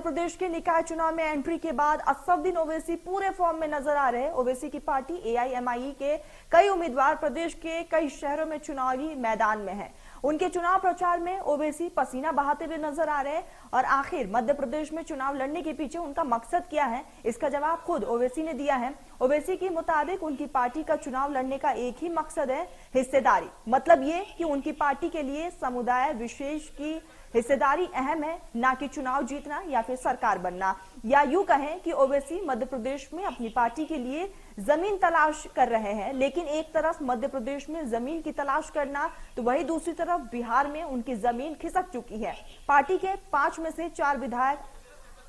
प्रदेश के निकाय चुनाव में एंट्री के बाद असदुद्दीन ओवैसी पूरे फॉर्म में नजर आ रहे हैं। ओवैसी की पार्टी एआईएमआईएम के कई उम्मीदवार प्रदेश के कई शहरों में चुनावी मैदान में हैं। उनके चुनाव प्रचार में ओवैसी पसीना बहाते हुए नजर आ रहे हैं और आखिर मध्य प्रदेश में चुनाव लड़ने के पीछे उनका मकसद क्या है, इसका जवाब खुद ओवैसी ने दिया है। ओवैसी के मुताबिक उनकी पार्टी का चुनाव लड़ने का एक ही मकसद है, हिस्सेदारी। मतलब ये कि उनकी पार्टी के लिए समुदाय विशेष की हिस्सेदारी अहम है, ना कि चुनाव जीतना या फिर सरकार बनना। या यूं कहें कि ओवैसी मध्य प्रदेश में अपनी पार्टी के लिए जमीन तलाश कर रहे हैं, लेकिन एक तरफ मध्य प्रदेश में जमीन की तलाश करना तो वही दूसरी तरफ बिहार में उनकी जमीन खिसक चुकी है। पार्टी के 5 में से 4 विधायक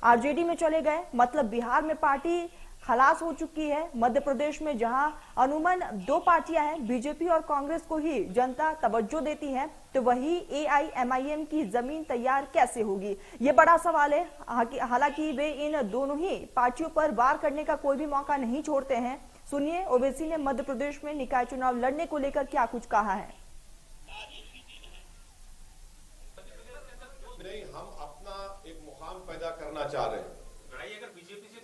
आरजेडी में चले गए, मतलब बिहार में पार्टी खलास हो चुकी है। मध्य प्रदेश में जहां अमूमन 2 पार्टियां हैं, बीजेपी और कांग्रेस को ही जनता तवज्जो देती है, तो वही एआईएमआईएम की जमीन तैयार कैसे होगी, ये बड़ा सवाल है। हालांकि वे इन दोनों ही पार्टियों पर वार करने का कोई भी मौका नहीं छोड़ते हैं। सुनिए ओवैसी ने मध्य प्रदेश में निकाय चुनाव लड़ने को लेकर क्या कुछ कहा है। नहीं, हम अपना एक मुकाम पैदा करना चाह रहे हैं।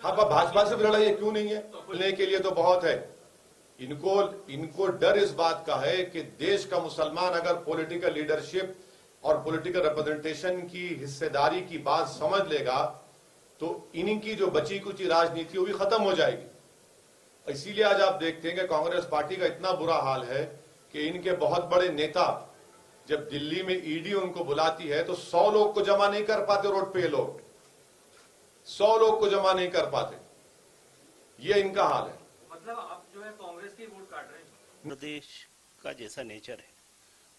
हाँ, भाजपा से भी लड़ाई क्यों नहीं है? बोलने के लिए तो बहुत है। इनको डर इस बात का है कि देश का मुसलमान अगर पॉलिटिकल लीडरशिप और पॉलिटिकल रिप्रेजेंटेशन की हिस्सेदारी की बात समझ लेगा तो इनकी जो बची कुची राजनीति वो भी खत्म हो जाएगी। इसीलिए आज आप देखते हैं कि कांग्रेस पार्टी का इतना बुरा हाल है कि इनके बहुत बड़े नेता जब दिल्ली में ईडी उनको बुलाती है तो 100 लोग को जमा नहीं कर पाते, रोड पे लोग 100 लोग को जमा नहीं कर पाते। ये इनका हाल है। मतलब आप जो है कांग्रेस की वोट काट रहे हैं। प्रदेश का जैसा नेचर है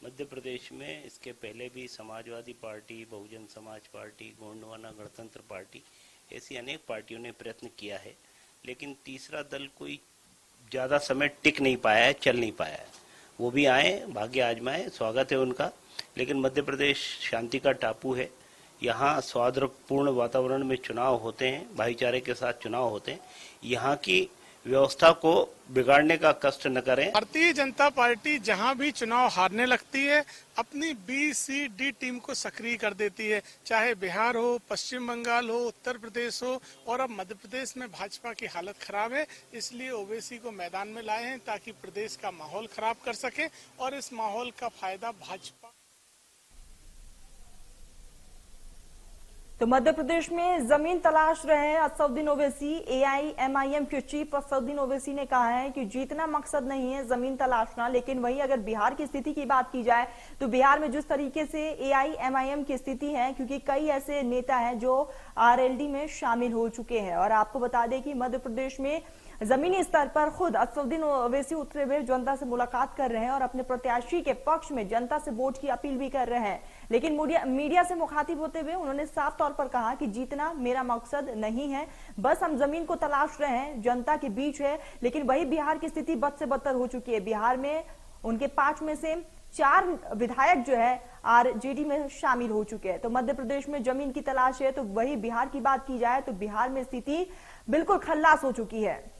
मध्य प्रदेश में, इसके पहले भी समाजवादी पार्टी, बहुजन समाज पार्टी, गोंडवाना गणतंत्र पार्टी, ऐसी अनेक पार्टियों ने प्रयत्न किया है, लेकिन तीसरा दल कोई ज्यादा समय टिक नहीं पाया है, चल नहीं पाया है। वो भी आए, भाग्य आजमाए, स्वागत है उनका, लेकिन मध्य प्रदेश शांति का टापू है। यहाँ सौहार्दपूर्ण वातावरण में चुनाव होते हैं, भाईचारे के साथ चुनाव होते हैं। यहाँ की व्यवस्था को बिगाड़ने का कष्ट न करें। भारतीय जनता पार्टी जहां भी चुनाव हारने लगती है अपनी बी-सी-डी टीम को सक्रिय कर देती है, चाहे बिहार हो, पश्चिम बंगाल हो, उत्तर प्रदेश हो, और अब मध्य प्रदेश में भाजपा की हालत खराब है। इसलिए ओवैसी को मैदान में लाए हैं ताकि प्रदेश का माहौल खराब कर सके और इस माहौल का फायदा भाजपा। तो मध्य प्रदेश में जमीन तलाश रहे हैं असदुद्दीन ओवैसी। एआईएमआईएम के चीफ असदुद्दीन ओवैसी ने कहा है कि जीतना मकसद नहीं है, जमीन तलाशना। लेकिन वहीं अगर बिहार की स्थिति की बात की जाए तो बिहार में जिस तरीके से एआईएमआईएम की स्थिति है, क्योंकि कई ऐसे नेता हैं जो आरएलडी में शामिल हो चुके हैं, और आपको बता दें कि मध्य प्रदेश में जमीनी स्तर पर खुद असदुद्दीन ओवैसी उतरे हुए जनता से मुलाकात कर रहे हैं और अपने प्रत्याशी के पक्ष में जनता से वोट की अपील भी कर रहे हैं। लेकिन मीडिया से मुखातिब होते हुए उन्होंने साफ तौर पर कहा कि जीतना मेरा मकसद नहीं है, बस हम जमीन को तलाश रहे हैं, जनता के बीच है। लेकिन वही बिहार की स्थिति बद से बदतर हो चुकी है। बिहार में उनके 5 में से 4 विधायक जो है आरजेडी में शामिल हो चुके हैं। तो मध्य प्रदेश में जमीन की तलाश है, तो वही बिहार की बात की जाए तो बिहार में स्थिति बिल्कुल खल्लास हो चुकी है।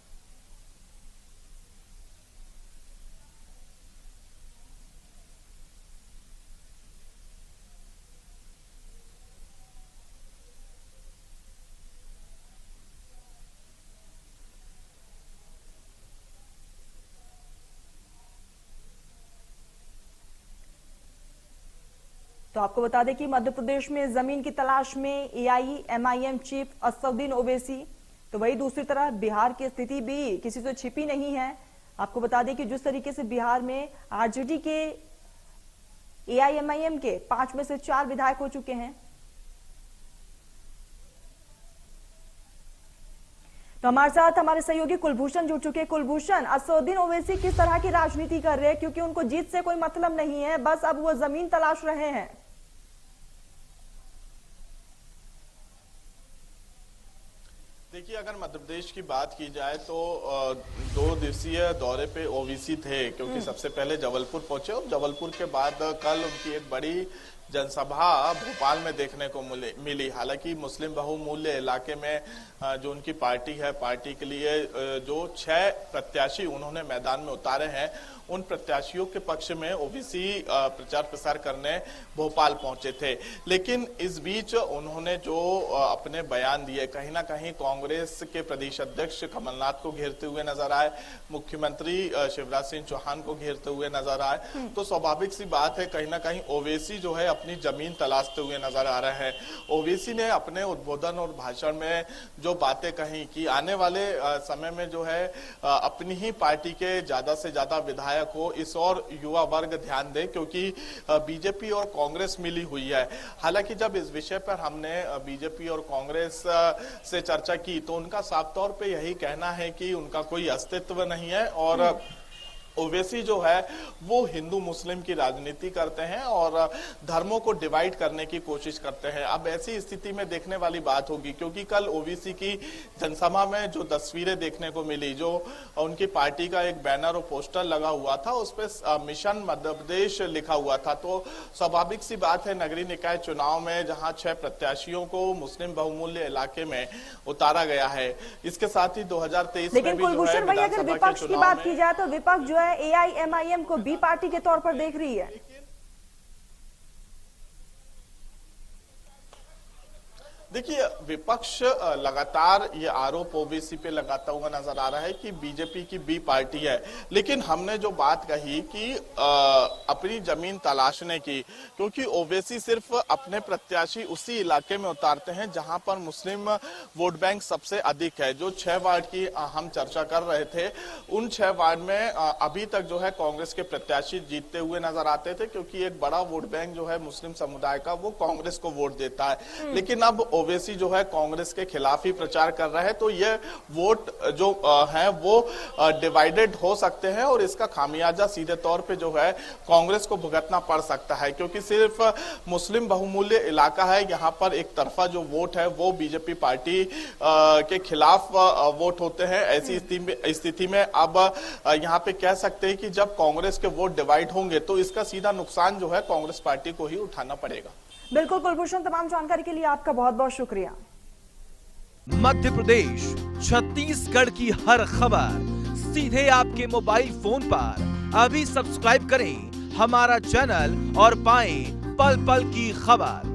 तो आपको बता दें कि मध्य प्रदेश में जमीन की तलाश में एआईएमआईएम चीफ असदुद्दीन ओवैसी, तो वही दूसरी तरफ बिहार की स्थिति भी किसी से छिपी नहीं है। आपको बता दें कि जिस तरीके से बिहार में आरजेडी के एआईएमआईएम के 5 में से 4 विधायक हो चुके हैं। तो हमारे साथ हमारे सहयोगी कुलभूषण जुड़ चुके हैं। कुलभूषण, असदुद्दीन ओवैसी किस तरह की राजनीति कर रहे हैं, क्योंकि उनको जीत से कोई मतलब नहीं है, बस अब वो जमीन तलाश रहे हैं। देखिए, अगर मध्य प्रदेश की बात की जाए तो 2 दिवसीय दौरे पे ओवैसी थे, क्योंकि सबसे पहले जबलपुर पहुंचे और जबलपुर के बाद कल उनकी एक बड़ी जनसभा भोपाल में देखने को मिली। हालांकि मुस्लिम बहुमूल्य इलाके में जो उनकी पार्टी है, पार्टी के लिए जो 6 प्रत्याशी उन्होंने मैदान में उतारे हैं, उन प्रत्याशियों के पक्ष में ओबीसी प्रचार प्रसार करने भोपाल पहुंचे थे। लेकिन इस बीच उन्होंने जो अपने बयान दिए, कहीं ना कहीं कांग्रेस के प्रदेश अध्यक्ष कमलनाथ को घेरते हुए नजर आए, मुख्यमंत्री शिवराज सिंह चौहान को घेरते हुए नजर आए। तो स्वाभाविक सी बात है, कहीं ना कहीं ओवैसी जो है अपनी जमीन तलाशते हुए नजर आ रहे हैं। ओवैसी ने अपने उद्बोधन और भाषण में जो बातें कही कि आने वाले समय में जो है अपनी ही पार्टी के ज्यादा से ज्यादा विधायक को इस और युवा वर्ग ध्यान दे, क्योंकि बीजेपी और कांग्रेस मिली हुई है। हालांकि जब इस विषय पर हमने बीजेपी और कांग्रेस से चर्चा की तो उनका साफ तौर पे यही कहना है कि उनका कोई अस्तित्व नहीं है और ओवैसी जो है वो हिंदू मुस्लिम की राजनीति करते हैं और धर्मों को डिवाइड करने की कोशिश करते हैं। अब ऐसी स्थिति में देखने वाली बात होगी, क्योंकि कल ओवैसी की जनसभा में जो तस्वीरें देखने को मिली, जो उनकी पार्टी का एक बैनर और पोस्टर लगा हुआ था, उस पर मिशन मध्य प्रदेश लिखा हुआ था। तो स्वाभाविक सी बात है, नगरीय निकाय चुनाव में जहां 6 प्रत्याशियों को मुस्लिम बहुमूल्य इलाके में उतारा गया है, इसके साथ ही 2023 में भी जो है अगर विपक्ष की बात की जाए तो विपक्ष जो एआईएमआईएम को बी पार्टी के तौर पर देख रही है। देखिए, विपक्ष लगातार ये आरोप ओबीसी पे लगाता हुआ नजर आ रहा है कि बीजेपी की बी पार्टी है। लेकिन हमने जो बात कही कि अपनी जमीन तलाशने की, क्योंकि ओबीसी सिर्फ अपने प्रत्याशी उसी इलाके में उतारते हैं जहां पर मुस्लिम वोट बैंक सबसे अधिक है। जो 6 वार्ड की हम चर्चा कर रहे थे, उन 6 वार्ड में अभी तक जो है कांग्रेस के प्रत्याशी जीतते हुए नजर आते थे, क्योंकि एक बड़ा वोट बैंक जो है मुस्लिम समुदाय का वो कांग्रेस को वोट देता है। लेकिन अब ओवैसी जो है कांग्रेस के खिलाफ ही प्रचार कर रहे हैं, तो ये वोट जो है वो डिवाइडेड हो सकते हैं और इसका खामियाजा सीधे तौर पे जो है कांग्रेस को भुगतना पड़ सकता है, क्योंकि सिर्फ मुस्लिम बहुमूल्य इलाका है, यहाँ पर एक तरफा जो वोट है वो बीजेपी पार्टी के खिलाफ वोट होते हैं। ऐसी स्थिति में अब यहाँ पे कह सकते हैं कि जब कांग्रेस के वोट डिवाइड होंगे तो इसका सीधा नुकसान जो है कांग्रेस पार्टी को ही उठाना पड़ेगा। बिल्कुल कुलभूषण, तमाम जानकारी के लिए आपका बहुत बहुत शुक्रिया। मध्य प्रदेश, छत्तीसगढ़ की हर खबर सीधे आपके मोबाइल फोन पर। अभी सब्सक्राइब करें हमारा चैनल और पाएं पल पल की खबर।